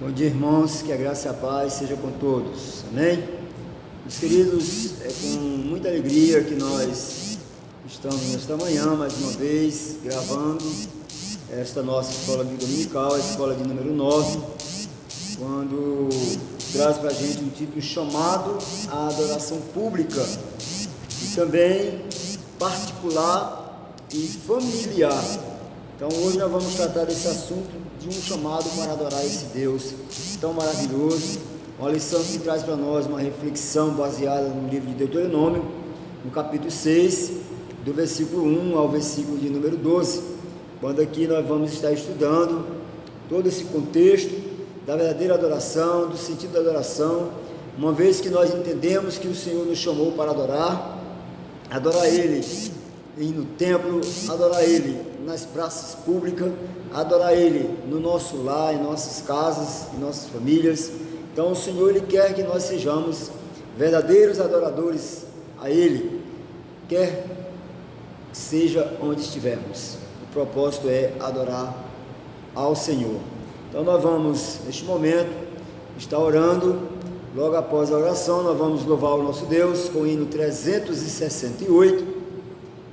Bom dia, irmãos, que a graça e a paz seja com todos, amém? Meus queridos, é com muita alegria que nós estamos nesta manhã, mais uma vez, gravando esta nossa escola dominical, a escola de número 9, quando traz para a gente um título chamado a adoração pública, e também particular e familiar. Então hoje nós vamos tratar desse assunto de um chamado para adorar esse Deus tão maravilhoso, uma lição que traz para nós uma reflexão baseada no livro de Deuteronômio, no capítulo 6, do versículo 1 ao versículo de número 12, quando aqui nós vamos estar estudando todo esse contexto da verdadeira adoração, do sentido da adoração, uma vez que nós entendemos que o Senhor nos chamou para adorar Ele ir no templo, adorar Ele nas praças públicas, adorar Ele no nosso lar, em nossas casas, em nossas famílias. Então o Senhor, Ele quer que nós sejamos verdadeiros adoradores a Ele, quer que seja onde estivermos. O propósito é adorar ao Senhor. Então nós vamos, neste momento, estar orando. Logo após a oração, nós vamos louvar o nosso Deus com o hino 368,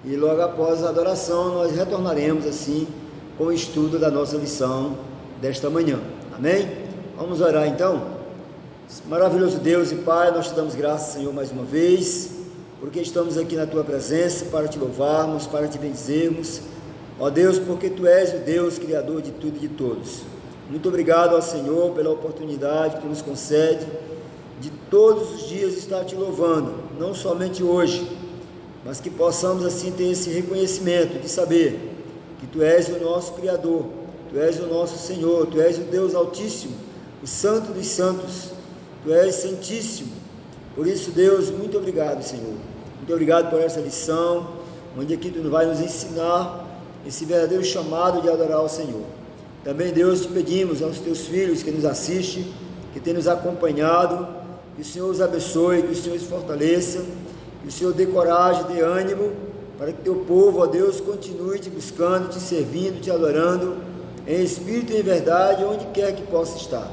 e logo após a adoração, nós retornaremos assim com o estudo da nossa lição desta manhã, amém? Vamos orar então. Maravilhoso Deus e Pai, nós te damos graças, Senhor, mais uma vez, porque estamos aqui na Tua presença para te louvarmos, para te bendizermos, ó Deus, porque Tu és o Deus Criador de tudo e de todos. Muito obrigado ao Senhor pela oportunidade que Tu nos concede de todos os dias estar te louvando, não somente hoje, mas que possamos assim ter esse reconhecimento de saber que Tu és o nosso Criador, Tu és o nosso Senhor, Tu és o Deus Altíssimo, o Santo dos Santos, Tu és Santíssimo. Por isso, Deus, muito obrigado, Senhor, muito obrigado por essa lição, onde aqui Tu vai nos ensinar esse verdadeiro chamado de adorar ao Senhor. Também, Deus, te pedimos aos Teus filhos que nos assistem, que têm nos acompanhado, que o Senhor os abençoe, que o Senhor os fortaleça, que o Senhor dê coragem, dê ânimo, para que Teu povo, ó Deus, continue te buscando, te servindo, te adorando, em espírito e em verdade, onde quer que possa estar.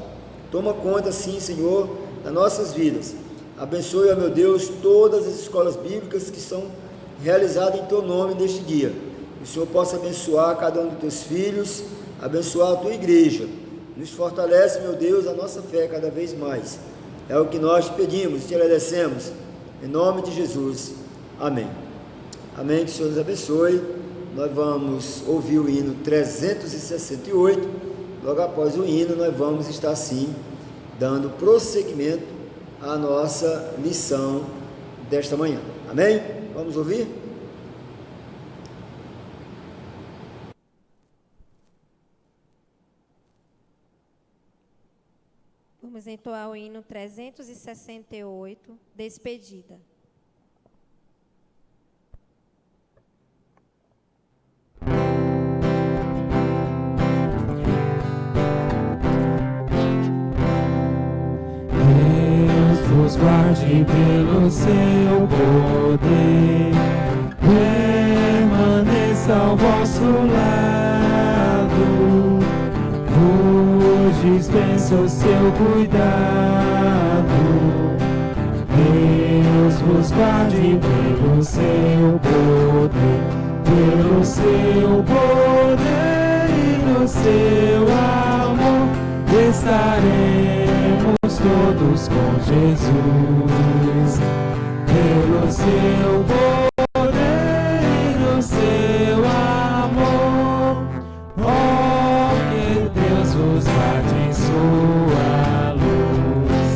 Toma conta, sim, Senhor, das nossas vidas. Abençoe, ó meu Deus, todas as escolas bíblicas que são realizadas em Teu nome neste dia. Que o Senhor possa abençoar cada um dos Teus filhos, abençoar a Tua igreja. Nos fortalece, meu Deus, a nossa fé cada vez mais. É o que nós te pedimos e te agradecemos. Em nome de Jesus, amém. Amém, que o Senhor nos abençoe. Nós vamos ouvir o hino 368. Logo após o hino, nós vamos estar assim, dando prosseguimento à nossa lição desta manhã. Amém? Vamos ouvir? Vamos entoar o hino 368, Despedida. Deus vos guarde pelo seu poder, permaneça ao vosso lado, dispensa o seu cuidado. Deus vos guarde pelo seu poder, e no seu amor estaremos todos com Jesus. Pelo seu poder e no seu amor, que Deus vos guarde em sua luz.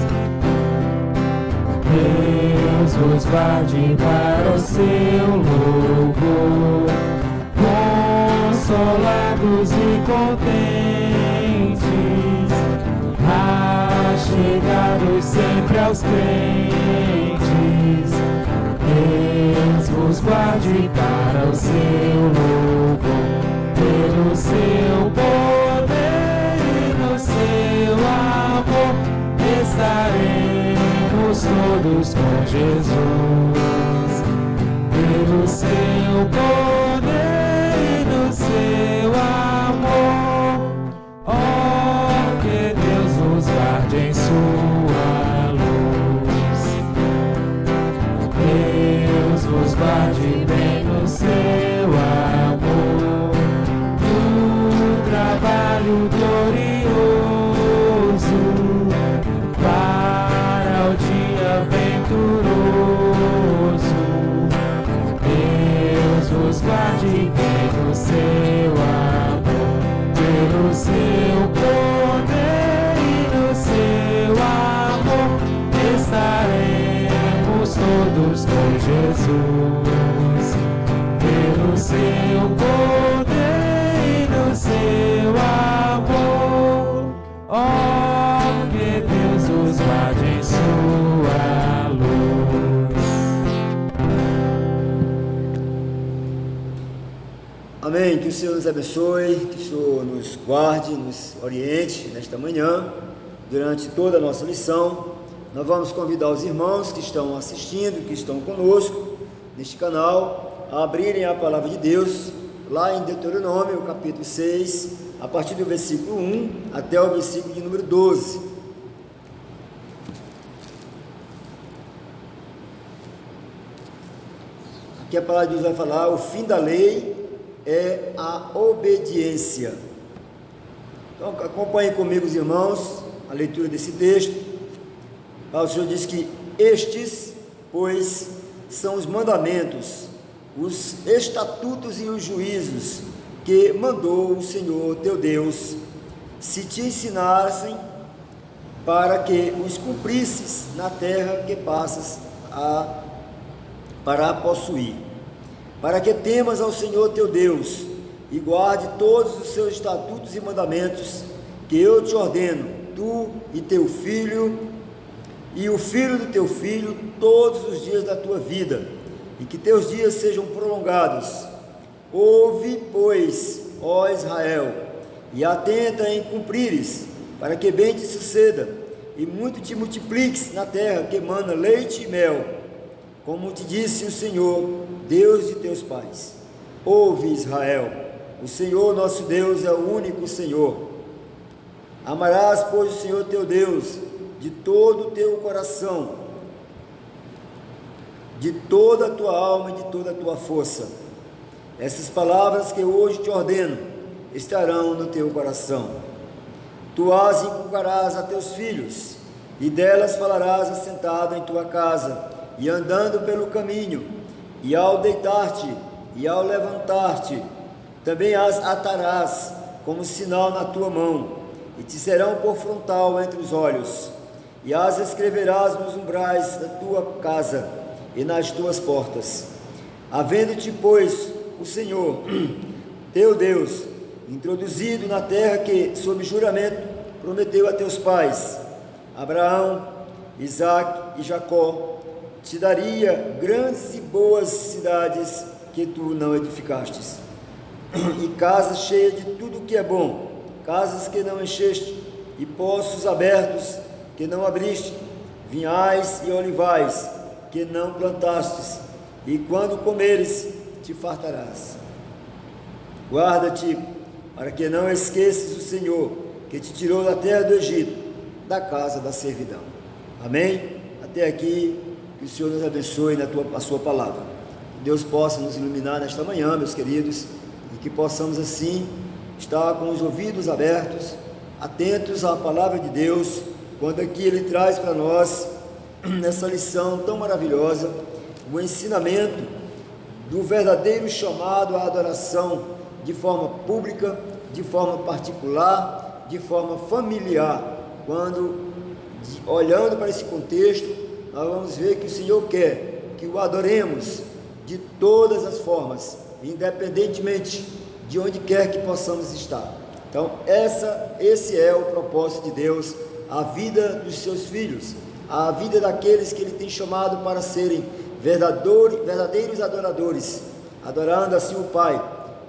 Deus vos guarde para o seu louvor, consolados e contentes, achegados sempre aos crentes. Deus vos guarde para o seu louvor, pelo seu poder e no seu amor estaremos todos com Jesus. Pelo seu poder e no seu amor, que Deus vos caminho glorioso para o dia venturoso. Deus vos guarde pelo seu amor, pelo seu poder e no seu amor estaremos todos com Jesus. Pelo seu poder e no seu amor, ó, que Deus os guarde em sua luz. Amém. Que o Senhor nos abençoe, que o Senhor nos guarde, nos oriente nesta manhã, durante toda a nossa lição. Nós vamos convidar os irmãos que estão assistindo, que estão conosco neste canal, a abrirem a palavra de Deus, lá em Deuteronômio, capítulo 6, a partir do versículo 1 até o versículo de número 12. Aqui a palavra de Deus vai falar: o fim da lei é a obediência. Então acompanhem comigo, os irmãos, a leitura desse texto. O Senhor diz que estes, pois, são os mandamentos, os estatutos e os juízos que mandou o Senhor teu Deus, se te ensinassem, para que os cumprisses na terra que passas para a possuir, para que temas ao Senhor teu Deus e guarde todos os seus estatutos e mandamentos que eu te ordeno, tu e teu filho e o filho do teu filho, todos os dias da tua vida, e que teus dias sejam prolongados. Ouve, pois, ó Israel, e atenta em cumprires, para que bem te suceda, e muito te multipliques na terra que mana leite e mel, como te disse o Senhor, Deus de teus pais. Ouve, Israel, o Senhor nosso Deus é o único Senhor. Amarás, pois, o Senhor teu Deus de todo o teu coração, de toda a tua alma e de toda a tua força. Essas palavras que hoje te ordeno estarão no teu coração. Tu as inculcarás a teus filhos, e delas falarás assentado em tua casa, e andando pelo caminho, e ao deitar-te, e ao levantar-te. Também as atarás como sinal na tua mão, e te serão por frontal entre os olhos, e as escreverás nos umbrais da tua casa e nas tuas portas. Havendo-te, pois, o Senhor, teu Deus, introduzido na terra que, sob juramento, prometeu a teus pais, Abraão, Isaque e Jacó, te daria grandes e boas cidades que tu não edificastes, e casas cheias de tudo o que é bom, casas que não encheste, e poços abertos que não abriste, vinhais e olivais que não plantastes, e quando comeres, te fartarás. Guarda-te para que não esqueças o Senhor, que te tirou da terra do Egito, da casa da servidão. Amém? Até aqui, que o Senhor nos abençoe a sua palavra. Que Deus possa nos iluminar nesta manhã, meus queridos, e que possamos assim estar com os ouvidos abertos, atentos à palavra de Deus, quando aqui Ele traz para nós, nessa lição tão maravilhosa, o ensinamento do verdadeiro chamado à adoração, de forma pública, de forma particular, de forma familiar. Quando, olhando para esse contexto, nós vamos ver que o Senhor quer que o adoremos de todas as formas, independentemente de onde quer que possamos estar. Então, esse é o propósito de Deus, a vida dos seus filhos, a vida daqueles que Ele tem chamado para serem verdadeiros adoradores, adorando assim o Pai,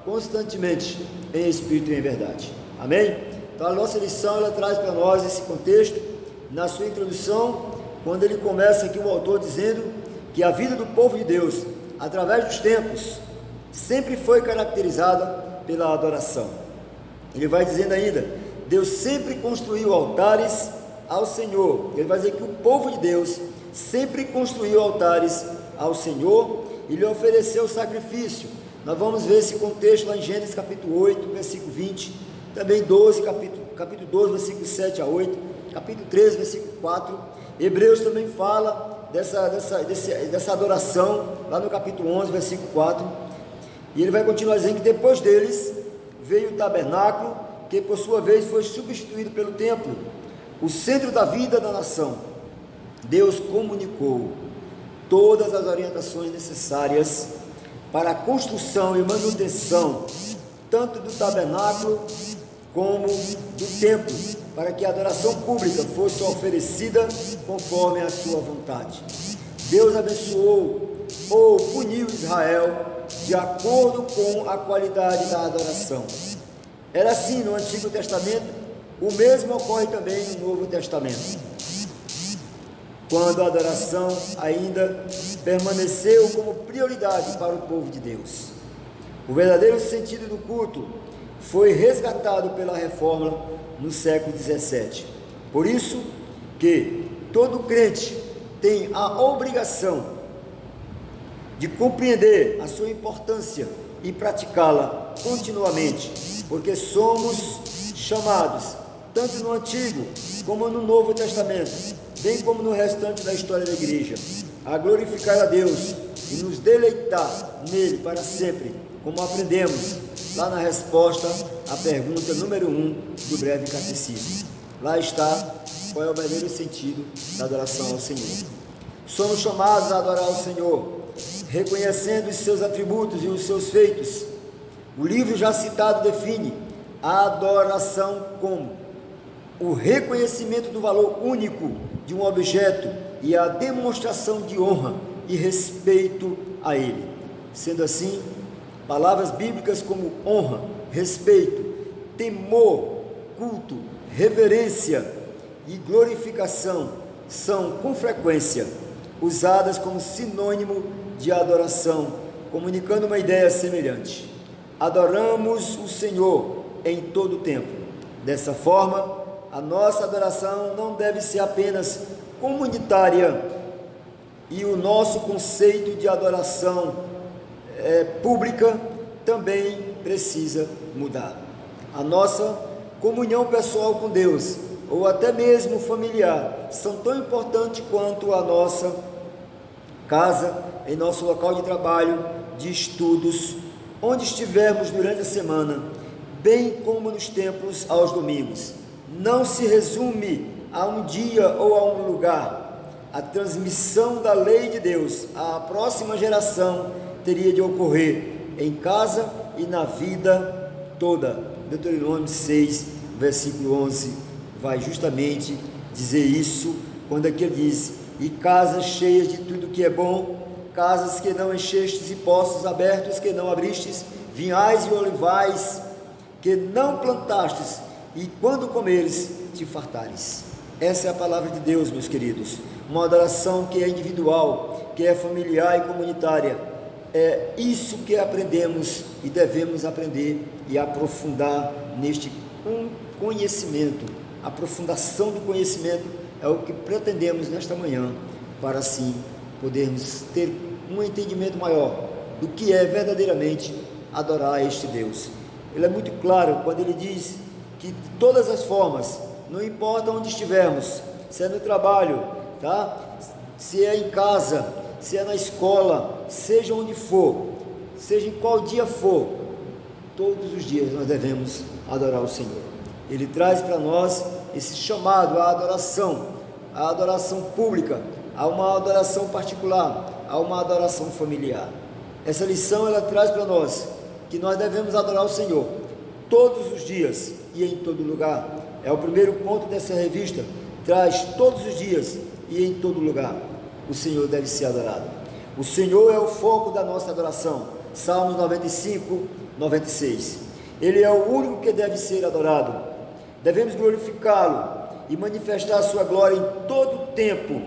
constantemente, em espírito e em verdade. Amém? Então, a nossa lição, ela traz para nós esse contexto, na sua introdução, quando ele começa aqui, o autor dizendo que a vida do povo de Deus, através dos tempos, sempre foi caracterizada pela adoração. Ele vai dizendo ainda, Deus sempre construiu altares ao Senhor. Ele vai dizer que o povo de Deus sempre construiu altares ao Senhor e lhe ofereceu sacrifício. Nós vamos ver esse contexto lá em Gênesis capítulo 8, versículo 20, também capítulo 12, versículos 7 a 8, capítulo 13, versículo 4, Hebreus também fala dessa adoração, lá no capítulo 11, versículo 4, e ele vai continuar dizendo que depois deles veio o tabernáculo, que por sua vez foi substituído pelo templo, o centro da vida da nação. Deus comunicou todas as orientações necessárias para a construção e manutenção, tanto do tabernáculo como do templo, para que a adoração pública fosse oferecida conforme a sua vontade. Deus abençoou ou puniu Israel de acordo com a qualidade da adoração. Era assim no Antigo Testamento, o mesmo ocorre também no Novo Testamento, quando a adoração ainda permaneceu como prioridade para o povo de Deus. O verdadeiro sentido do culto foi resgatado pela reforma no século XVII. Por isso que todo crente tem a obrigação de compreender a sua importância e praticá-la continuamente, porque somos chamados, tanto no Antigo como no Novo Testamento, bem como no restante da história da igreja, a glorificar a Deus e nos deleitar nele para sempre, como aprendemos lá na resposta à pergunta número 1 do breve catecismo. Lá está qual é o verdadeiro sentido da adoração ao Senhor. Somos chamados a adorar ao Senhor, reconhecendo os seus atributos e os seus feitos. O livro já citado define a adoração como o reconhecimento do valor único de um objeto e a demonstração de honra e respeito a ele. Sendo assim, palavras bíblicas como honra, respeito, temor, culto, reverência e glorificação são, com frequência, usadas como sinônimo de adoração, comunicando uma ideia semelhante. Adoramos o Senhor em todo o tempo. Dessa forma, a nossa adoração não deve ser apenas comunitária, e o nosso conceito de adoração pública também precisa mudar. A nossa comunhão pessoal com Deus, ou até mesmo familiar, são tão importantes quanto a nossa casa, em nosso local de trabalho, de estudos, onde estivermos durante a semana, bem como nos templos aos domingos. Não se resume a um dia ou a um lugar. A transmissão da lei de Deus à próxima geração teria de ocorrer em casa e na vida toda. Deuteronômio 6, versículo 11, vai justamente dizer isso, quando aqui ele diz: e casas cheias de tudo que é bom, casas que não enchestes, e poços abertos que não abristes, vinhais e olivais que não plantastes, e quando comeres, te fartares. Essa é a palavra de Deus, meus queridos. Uma adoração que é individual, que é familiar e comunitária. É isso que aprendemos e devemos aprender e aprofundar neste conhecimento. A aprofundação do conhecimento é o que pretendemos nesta manhã, para assim podermos ter um entendimento maior do que é verdadeiramente adorar este Deus. Ele é muito claro quando ele diz que de todas as formas, não importa onde estivermos, se é no trabalho, tá? Se é em casa, se é na escola, seja onde for, seja em qual dia for, todos os dias nós devemos adorar o Senhor. Ele traz para nós esse chamado à adoração pública, a uma adoração particular, a uma adoração familiar. Essa lição ela traz para nós que nós devemos adorar o Senhor todos os dias e em todo lugar. É o primeiro ponto dessa revista, traz todos os dias e em todo lugar. O Senhor deve ser adorado. O Senhor é o foco da nossa adoração. Salmos 95, 96. Ele é o único que deve ser adorado. Devemos glorificá-lo e manifestar a sua glória em todo o tempo.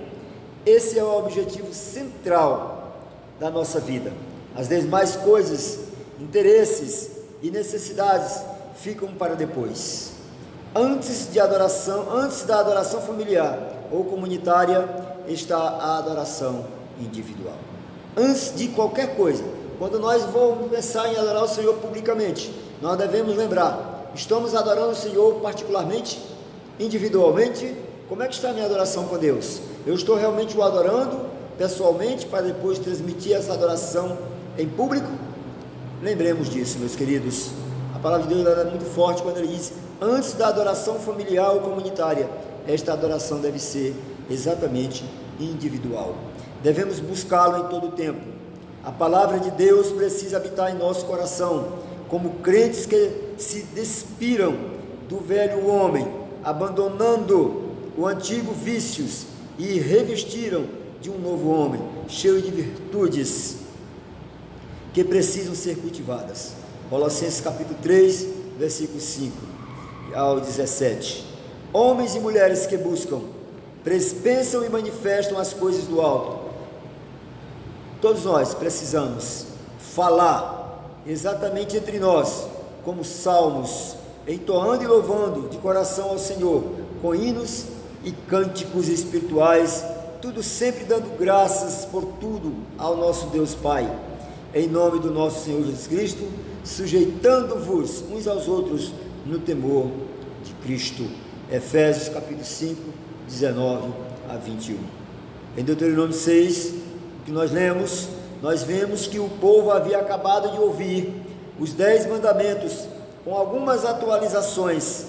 Esse é o objetivo central da nossa vida. As demais coisas, interesses e necessidades ficam para depois. Antes da adoração familiar ou comunitária, está a adoração individual. Antes de qualquer coisa, quando nós vamos pensar em adorar o Senhor publicamente, nós devemos lembrar Estamos adorando o Senhor particularmente, individualmente? Como é que está a minha adoração com Deus? Eu estou realmente o adorando pessoalmente para depois transmitir essa adoração em público? Lembremos disso, meus queridos. A palavra de Deus é muito forte quando ele diz: antes da adoração familiar ou comunitária, esta adoração deve ser exatamente individual. Devemos buscá-lo em todo o tempo. A palavra de Deus precisa habitar em nosso coração, como crentes que se despiram do velho homem, abandonando o antigo vícios e revestiram de um novo homem, cheio de virtudes que precisam ser cultivadas. Colossenses capítulo 3, versículo 5 ao 17. Homens e mulheres que buscam, pensam e manifestam as coisas do alto. Todos nós precisamos falar exatamente entre nós, como salmos, entoando e louvando de coração ao Senhor, com hinos e cânticos espirituais, tudo sempre dando graças por tudo ao nosso Deus Pai, em nome do nosso Senhor Jesus Cristo, sujeitando-vos uns aos outros no temor de Cristo. Efésios capítulo 5, 19 a 21. Em Deuteronômio 6, que nós lemos, nós vemos que o povo havia acabado de ouvir os 10 mandamentos, com algumas atualizações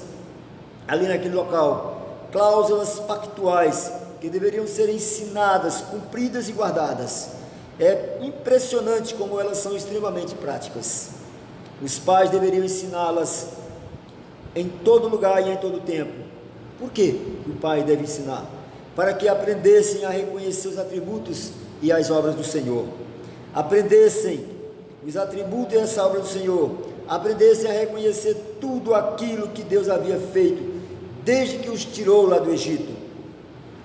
ali naquele local, cláusulas pactuais que deveriam ser ensinadas, cumpridas e guardadas. É impressionante como elas são extremamente práticas. Os pais deveriam ensiná-las em todo lugar e em todo tempo. Por que o pai deve ensinar? Para que aprendessem a reconhecer os atributos e as obras do Senhor, aprendessem os atributos e essa obra do Senhor, aprendessem a reconhecer tudo aquilo que Deus havia feito, desde que os tirou lá do Egito,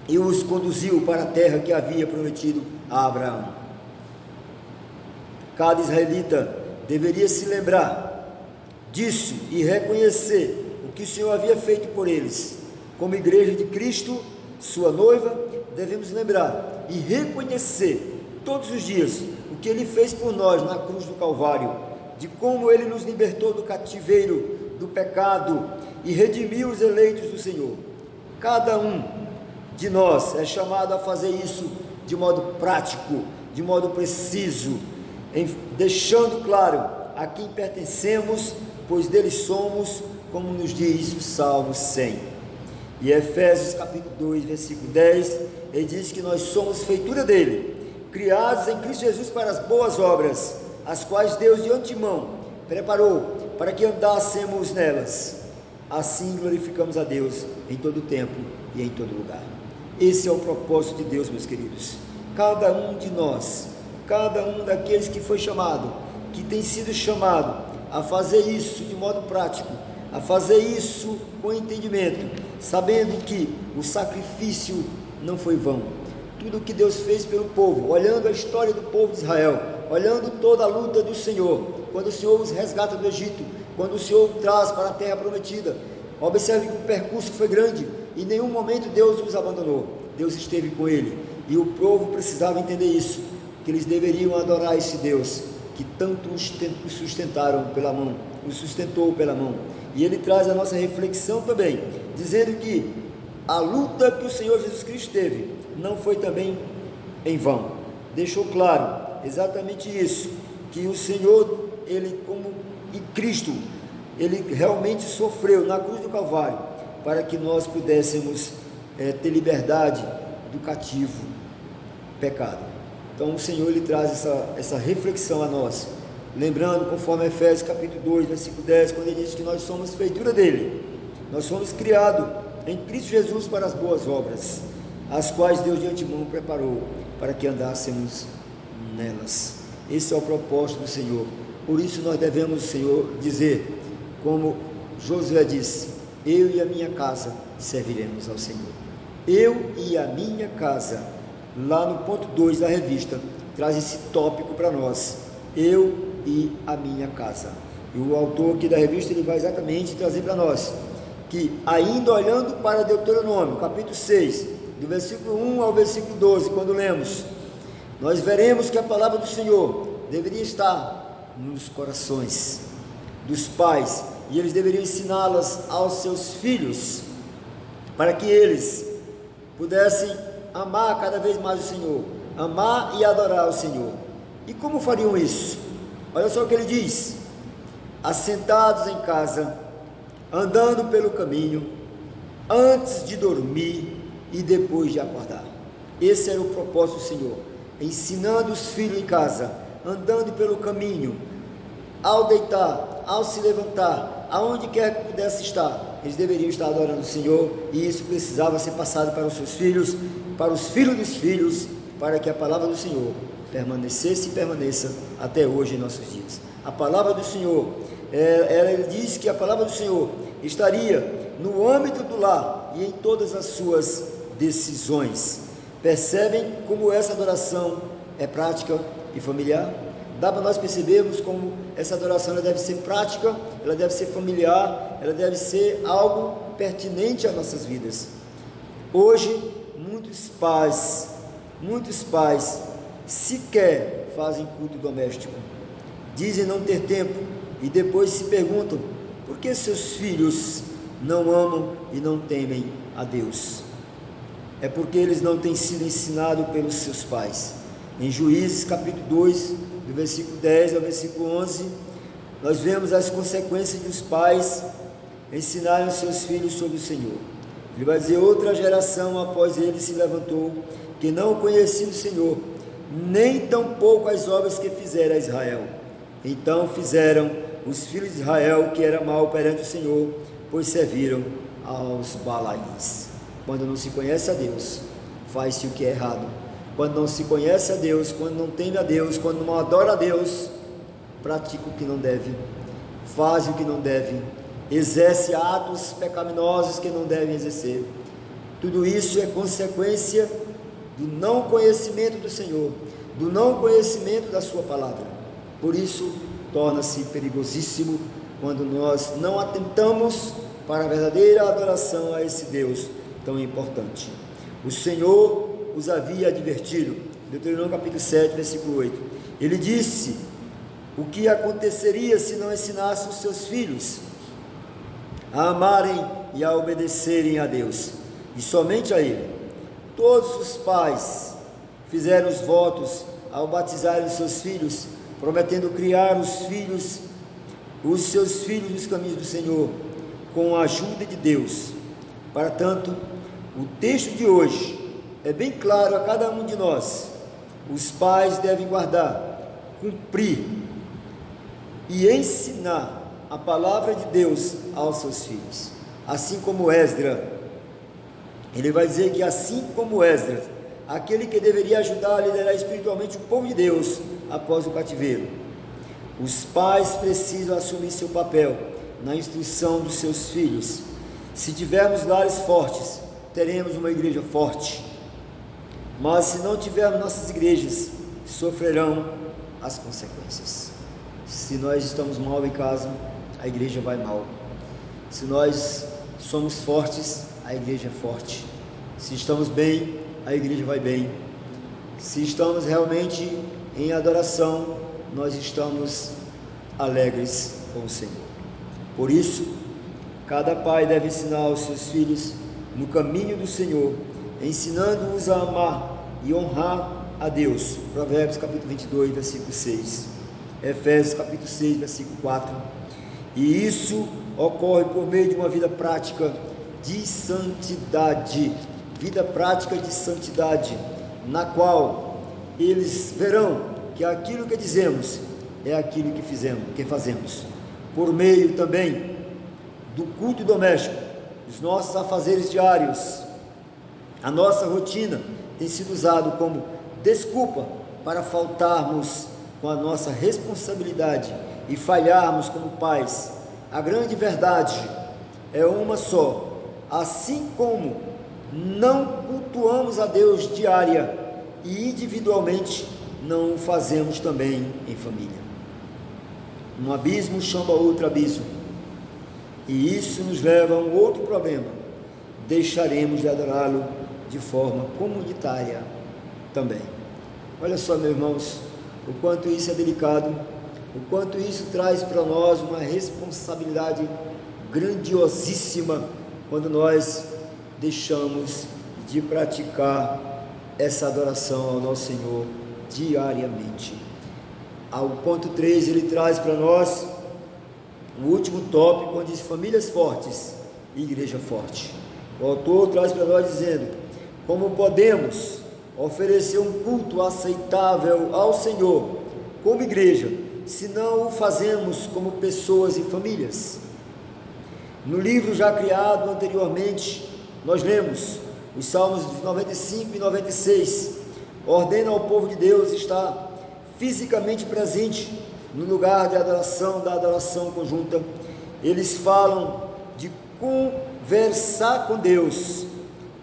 e os conduziu para a terra que havia prometido a Abraão. Cada israelita deveria se lembrar disso e reconhecer o que o Senhor havia feito por eles. Como igreja de Cristo, sua noiva, devemos lembrar e reconhecer todos os dias o que Ele fez por nós na cruz do Calvário, de como Ele nos libertou do cativeiro do pecado e redimiu os eleitos do Senhor. Cada um de nós é chamado a fazer isso de modo prático, de modo preciso, deixando claro a quem pertencemos, pois dele somos, como nos diz o Salmo 100. E Efésios capítulo 2, versículo 10, ele diz que nós somos feitura dele, criados em Cristo Jesus para as boas obras, as quais Deus de antemão preparou para que andássemos nelas. Assim glorificamos a Deus em todo tempo e em todo lugar. Esse é o propósito de Deus, meus queridos. Cada um de nós, cada um daqueles que foi chamado, que tem sido chamado a fazer isso de modo prático, a fazer isso com entendimento, sabendo que o sacrifício não foi vão. Tudo o que Deus fez pelo povo, olhando a história do povo de Israel, olhando toda a luta do Senhor, quando o Senhor os resgata do Egito, quando o Senhor traz para a terra prometida, observe que o percurso foi grande, e em nenhum momento Deus os abandonou, Deus esteve com ele, e o povo precisava entender isso, que eles deveriam adorar esse Deus, que tanto os sustentaram pela mão, os sustentou pela mão. E ele traz a nossa reflexão também, dizendo que a luta que o Senhor Jesus Cristo teve, não foi também em vão, deixou claro exatamente isso, que o Senhor, ele como e Cristo, ele realmente sofreu na cruz do Calvário, para que nós pudéssemos ter liberdade do cativo pecado. Então o Senhor, ele traz essa reflexão a nós, lembrando, conforme Efésios capítulo 2, versículo 10, quando ele diz que nós somos feitura dele, nós somos criados em Cristo Jesus para as boas obras, as quais Deus de antemão preparou para que andássemos nelas. Esse é o propósito do Senhor. Por isso nós devemos, Senhor, dizer, como Josué disse: eu e a minha casa serviremos ao Senhor. Eu e a minha casa, lá no ponto 2 da revista, traz esse tópico para nós, eu e a minha casa. E o autor aqui da revista, ele vai exatamente trazer para nós, que ainda olhando para Deuteronômio, capítulo 6, do versículo 1 ao versículo 12, quando lemos, nós veremos que a palavra do Senhor deveria estar nos corações dos pais, e eles deveriam ensiná-las aos seus filhos, para que eles pudessem amar cada vez mais o Senhor, amar e adorar o Senhor. E como fariam isso? Olha só o que ele diz: assentados em casa, andando pelo caminho, antes de dormir e depois de acordar. Esse era o propósito do Senhor, ensinando os filhos em casa, andando pelo caminho, ao deitar, ao se levantar, aonde quer que pudesse estar, eles deveriam estar adorando o Senhor, e isso precisava ser passado para os seus filhos, para os filhos dos filhos, para que a palavra do Senhor permanecesse e permaneça até hoje em nossos dias. A palavra do Senhor, ele diz que a palavra do Senhor estaria no âmbito do lar e em todas as suas decisões. Percebem como essa adoração é prática e familiar? Dá para nós percebermos como essa adoração ela deve ser prática, ela deve ser familiar, ela deve ser algo pertinente às nossas vidas. Hoje, muitos pais sequer fazem culto doméstico, dizem não ter tempo e depois se perguntam por que seus filhos não amam e não temem a Deus. É porque eles não têm sido ensinados pelos seus pais. Em Juízes capítulo 2, do versículo 10 ao versículo 11, nós vemos as consequências dos pais ensinarem os seus filhos sobre o Senhor. Ele vai dizer: outra geração após ele se levantou, que não conhecia o Senhor, nem tampouco as obras que fizera a Israel. Então fizeram os filhos de Israel que era mal perante o Senhor, pois serviram aos Balaíns. Quando não se conhece a Deus, faz-se o que é errado. Quando não se conhece a Deus, quando não teme a Deus, quando não adora a Deus, pratica o que não deve, faz o que não deve, exerce atos pecaminosos que não devem exercer. Tudo isso é consequência do não conhecimento do Senhor, do não conhecimento da sua palavra. Por isso, torna-se perigosíssimo quando nós não atentamos para a verdadeira adoração a esse Deus tão importante. O Senhor os havia advertido, Deuteronômio capítulo 7, versículo 8. Ele disse o que aconteceria se não ensinasse os seus filhos a amarem e a obedecerem a Deus, e somente a Ele. Todos os pais fizeram os votos ao batizarem os seus filhos, prometendo criar os seus filhos nos caminhos do Senhor, com a ajuda de Deus. Para tanto, o texto de hoje é bem claro a cada um de nós. Os pais devem guardar, cumprir e ensinar a palavra de Deus aos seus filhos. Assim como Esdras, ele vai dizer que assim como Esdras, aquele que deveria ajudar a liderar espiritualmente o povo de Deus após o cativeiro, os pais precisam assumir seu papel na instrução dos seus filhos. Se tivermos lares fortes, teremos uma igreja forte. Mas se não tivermos nossas igrejas, sofrerão as consequências. Se nós estamos mal em casa, a igreja vai mal. Se nós somos fortes, a igreja é forte. Se estamos bem, a igreja vai bem. Se estamos realmente em adoração, nós estamos alegres com o Senhor. Por isso, cada pai deve ensinar os seus filhos no caminho do Senhor, ensinando-os a amar e honrar a Deus. Provérbios capítulo 22, versículo 6. Efésios capítulo 6, versículo 4. E isso ocorre por meio de uma vida prática de santidade, na qual eles verão que aquilo que dizemos é aquilo que fazemos. Por meio também do culto doméstico, os nossos afazeres diários, a nossa rotina tem sido usado como desculpa para faltarmos com a nossa responsabilidade e falharmos como pais. A grande verdade é uma só: assim como não cultuamos a Deus diária e individualmente, não o fazemos também em família. Um abismo chama outro abismo, e isso nos leva a um outro problema: deixaremos de adorá-lo de forma comunitária também. Olha só, meus irmãos, o quanto isso é delicado, o quanto isso traz para nós uma responsabilidade grandiosíssima quando nós deixamos de praticar essa adoração ao nosso Senhor diariamente. Ao ponto 3, ele traz para nós o último tópico, onde diz famílias fortes e igreja forte. O autor traz para nós dizendo: como podemos oferecer um culto aceitável ao Senhor como igreja, se não o fazemos como pessoas e famílias? No livro já criado anteriormente, nós lemos os Salmos 95 e 96, ordena ao povo de Deus estar fisicamente presente no lugar de adoração, da adoração conjunta. Eles falam de conversar com Deus,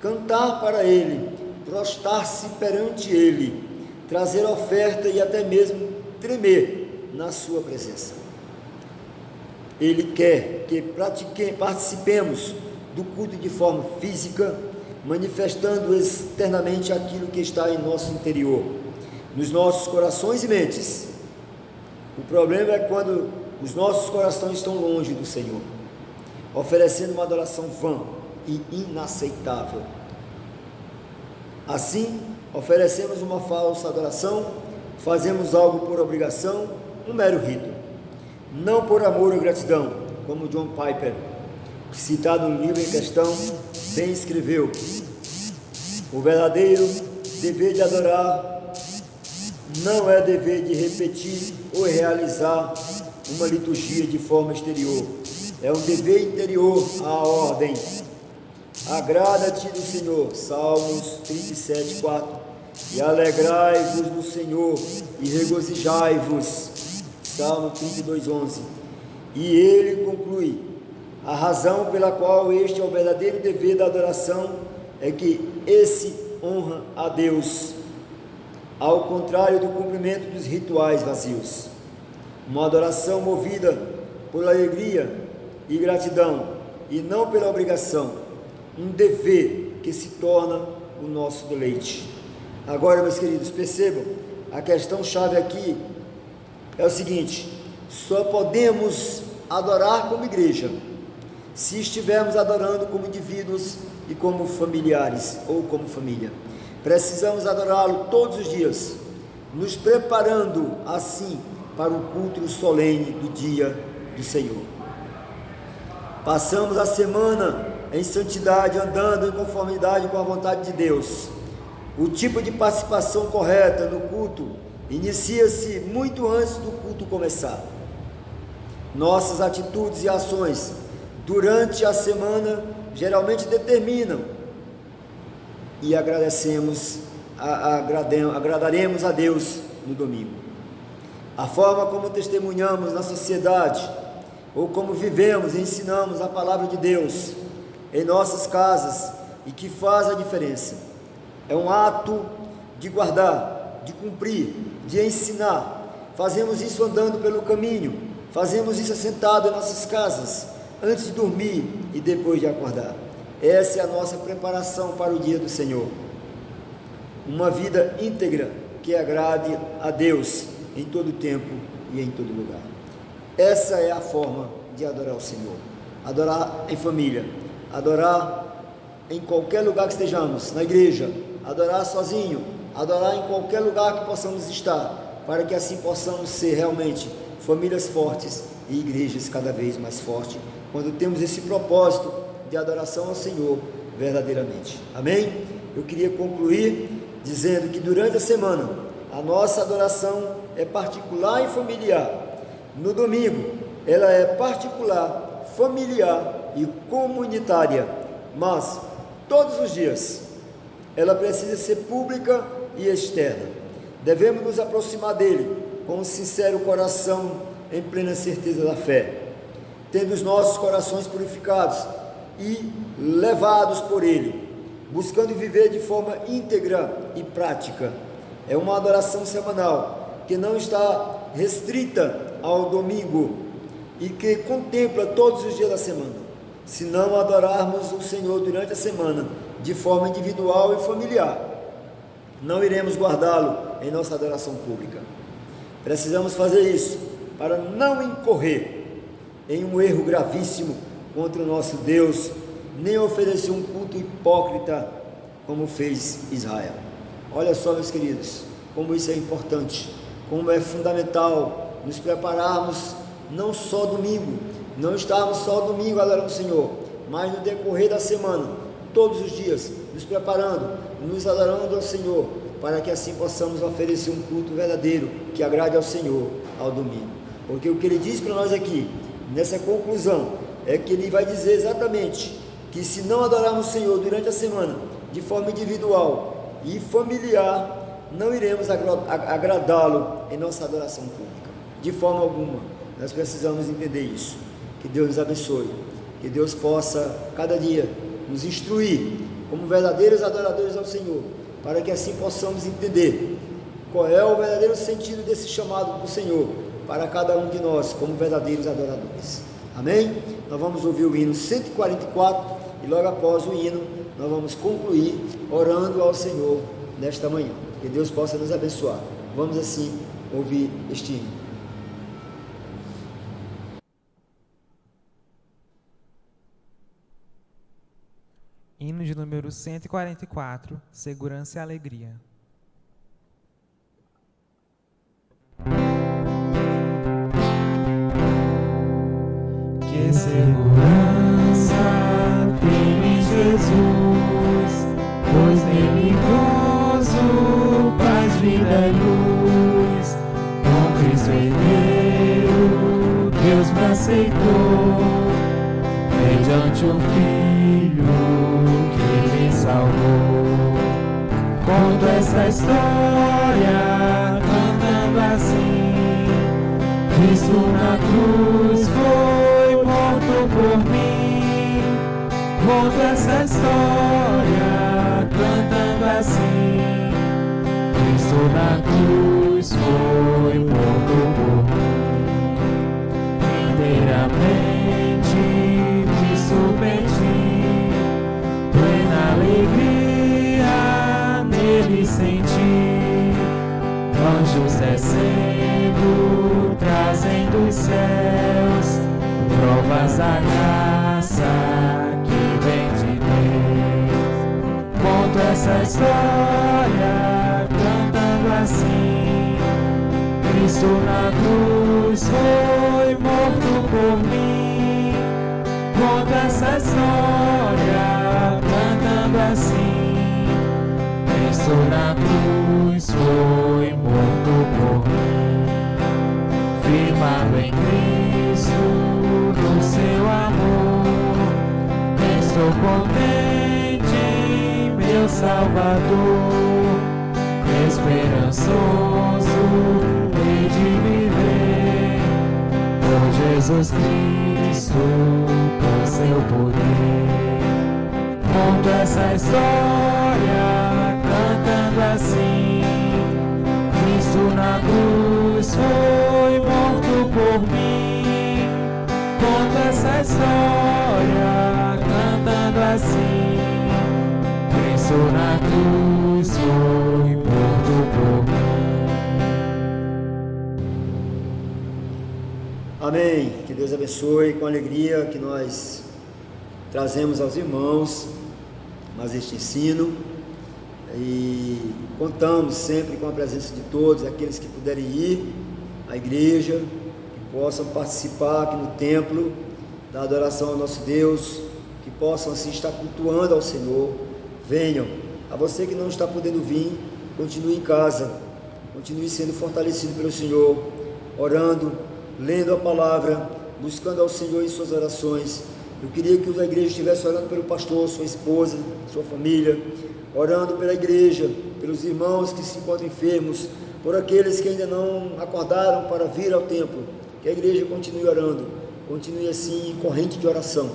cantar para Ele, prostrar-se perante Ele, trazer oferta e até mesmo tremer na sua presença. Ele quer que participemos do culto de forma física, manifestando externamente aquilo que está em nosso interior, nos nossos corações e mentes. O problema é quando os nossos corações estão longe do Senhor, oferecendo uma adoração vã e inaceitável. Assim, oferecemos uma falsa adoração, fazemos algo por obrigação, um mero rito, não por amor ou gratidão, como John Piper, citado no livro em questão, bem escreveu: o verdadeiro dever de adorar não é dever de repetir ou realizar uma liturgia de forma exterior, é um dever interior à ordem. Agrada-te do Senhor, Salmos 37, 4, e alegrai-vos no Senhor e regozijai-vos, Salmo 32, 11. E ele conclui: a razão pela qual este é o verdadeiro dever da adoração é que esse honra a Deus, ao contrário do cumprimento dos rituais vazios. Uma adoração movida por alegria e gratidão, e não pela obrigação, um dever que se torna o nosso deleite. Agora, meus queridos, percebam, a questão chave aqui é o seguinte: só podemos adorar como igreja se estivermos adorando como indivíduos e como familiares ou como família. Precisamos adorá-lo todos os dias, nos preparando assim para o culto solene do dia do Senhor. Passamos a semana em santidade, andando em conformidade com a vontade de Deus. O tipo de participação correta no culto inicia-se muito antes do culto começar. Nossas atitudes e ações durante a semana geralmente determinam e agradaremos a Deus no domingo. A forma como testemunhamos na sociedade, ou como vivemos e ensinamos a palavra de Deus em nossas casas, e que faz a diferença. É um ato de guardar, de cumprir, de ensinar. Fazemos isso andando pelo caminho, fazemos isso assentado em nossas casas, antes de dormir e depois de acordar. Essa é a nossa preparação para o dia do Senhor. Uma vida íntegra que agrade a Deus em todo tempo e em todo lugar. Essa é a forma de adorar o Senhor. Adorar em família, adorar em qualquer lugar que estejamos, na igreja, adorar sozinho, adorar em qualquer lugar que possamos estar, para que assim possamos ser realmente famílias fortes e igrejas cada vez mais fortes, quando temos esse propósito de adoração ao Senhor verdadeiramente. Amém? Eu queria concluir dizendo que durante a semana a nossa adoração é particular e familiar. No domingo ela é particular, familiar e comunitária, mas todos os dias ela precisa ser pública e externa. Devemos nos aproximar dele com um sincero coração, em plena certeza da fé, tendo os nossos corações purificados e levados por ele, buscando viver de forma íntegra e prática. É uma adoração semanal que não está restrita ao domingo e que contempla todos os dias da semana. Se não adorarmos o Senhor durante a semana de forma individual e familiar, não iremos guardá-lo em nossa adoração pública. Precisamos fazer isso para não incorrer em um erro gravíssimo contra o nosso Deus, nem oferecer um culto hipócrita como fez Israel. Olha só, meus queridos, como isso é importante, como é fundamental nos prepararmos não só domingo, não estarmos só domingo adorando o Senhor, mas no decorrer da semana, todos os dias, nos preparando, nos adorando ao Senhor, para que assim possamos oferecer um culto verdadeiro, que agrade ao Senhor ao domingo. Porque o que ele diz para nós aqui, nessa conclusão, é que ele vai dizer exatamente que se não adorarmos o Senhor durante a semana, de forma individual e familiar, não iremos agradá-lo em nossa adoração pública, de forma alguma. Nós precisamos entender isso. Que Deus nos abençoe, que Deus possa cada dia nos instruir como verdadeiros adoradores ao Senhor, para que assim possamos entender qual é o verdadeiro sentido desse chamado do Senhor para cada um de nós como verdadeiros adoradores. Amém? Nós vamos ouvir o hino 144 e logo após o hino nós vamos concluir orando ao Senhor nesta manhã. Que Deus possa nos abençoar. Vamos assim ouvir este hino. Hino de número 144, Segurança e Alegria. Que segurança tem em Jesus, pois nele gozo, paz, vida e luz. Com Cristo herdeiro, Deus me aceitou, mediante o Filho que me salvou. Conto essa história cantando assim: Cristo na cruz foi morto por mim. Conto essa história cantando assim: Cristo na cruz foi morto por mim. Inteiramente me submeti, plena alegria nele senti. Anjos descendo, trazendo os céus, provas da graça que vem de Deus. Conto essa história cantando assim: Cristo na cruz foi morto por mim. Conto essa história cantando assim: Cristo na cruz foi morto por mim. Firmado em Cristo, no seu amor, estou contente em meu Salvador. Esperançoso hei de viver por Jesus Cristo, com seu poder. Conto essa história cantando assim: Cristo na cruz foi morto por mim. Conto essa história cantando assim: Cristo na cruz foi morto por mim. Amém. Que Deus abençoe. Com alegria que nós trazemos aos irmãos mais este ensino e contamos sempre com a presença de todos aqueles que puderem ir à igreja, que possam participar aqui no templo da adoração ao nosso Deus, que possam assim estar cultuando ao Senhor. Venham. A você que não está podendo vir, continue em casa, continue sendo fortalecido pelo Senhor, orando, lendo a palavra, buscando ao Senhor em suas orações. Eu queria que a igreja estivesse orando pelo pastor, sua esposa, sua família, orando pela igreja, pelos irmãos que se encontram enfermos, por aqueles que ainda não acordaram para vir ao templo. Que a igreja continue orando, continue assim em corrente de oração,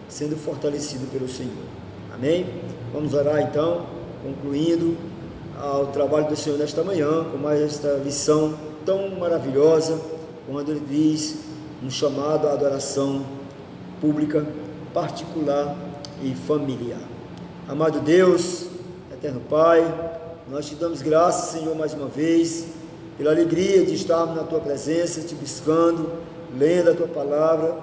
sendo fortalecido pelo Senhor. Amém? Vamos orar então, concluindo o trabalho do Senhor nesta manhã, com mais esta lição tão maravilhosa, quando Ele diz um chamado à adoração pública, particular e familiar. Amado Deus, eterno Pai, nós te damos graças, Senhor, mais uma vez, pela alegria de estarmos na Tua presença, Te buscando, lendo a Tua palavra,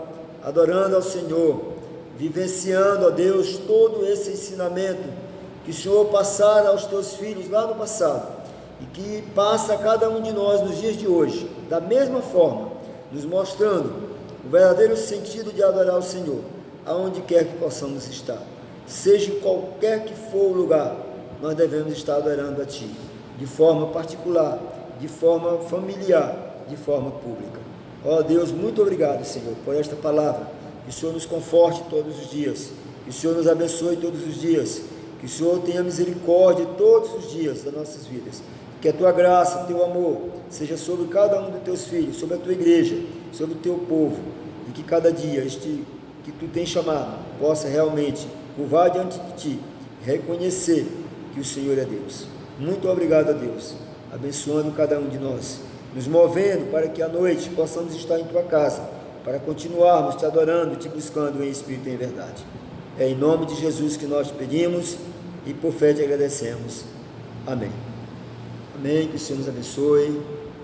adorando ao Senhor, vivenciando, ó Deus, todo esse ensinamento que o Senhor passara aos Teus filhos lá no passado, e que passa a cada um de nós nos dias de hoje, da mesma forma, nos mostrando o verdadeiro sentido de adorar o Senhor, aonde quer que possamos estar, seja qualquer que for o lugar, nós devemos estar adorando a Ti, de forma particular, de forma familiar, de forma pública. Ó Deus, muito obrigado, Senhor, por esta palavra, que o Senhor nos conforte todos os dias, que o Senhor nos abençoe todos os dias, que o Senhor tenha misericórdia todos os dias das nossas vidas, que a Tua graça, Teu amor, seja sobre cada um dos Teus filhos, sobre a Tua igreja, sobre o Teu povo, e que cada dia que Tu tens chamado, possa realmente curvar diante de Ti, reconhecer que o Senhor é Deus. Muito obrigado a Deus, abençoando cada um de nós, nos movendo para que à noite possamos estar em Tua casa, para continuarmos Te adorando e Te buscando em espírito e em verdade. É em nome de Jesus que nós Te pedimos e por fé Te agradecemos. Amém. Amém, que o Senhor nos abençoe.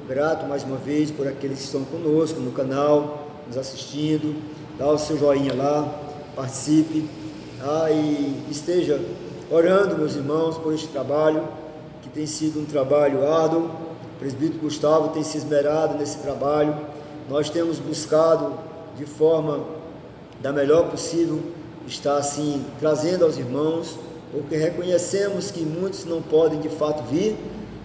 Grato mais uma vez por aqueles que estão conosco no canal, nos assistindo. Dá o seu joinha lá, participe, e esteja orando, meus irmãos, por este trabalho, que tem sido um trabalho árduo. O presbítero Gustavo tem se esmerado nesse trabalho. Nós temos buscado de forma da melhor possível estar assim trazendo aos irmãos, porque reconhecemos que muitos não podem de fato vir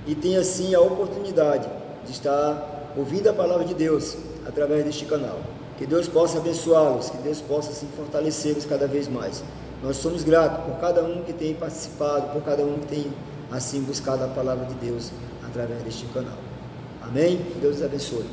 e tem assim a oportunidade de estar ouvindo a palavra de Deus através deste canal. Que Deus possa abençoá-los, que Deus possa assim fortalecê-los cada vez mais. Nós somos gratos por cada um que tem participado, por cada um que tem assim buscado a palavra de Deus através deste canal. Amém? Que Deus os abençoe.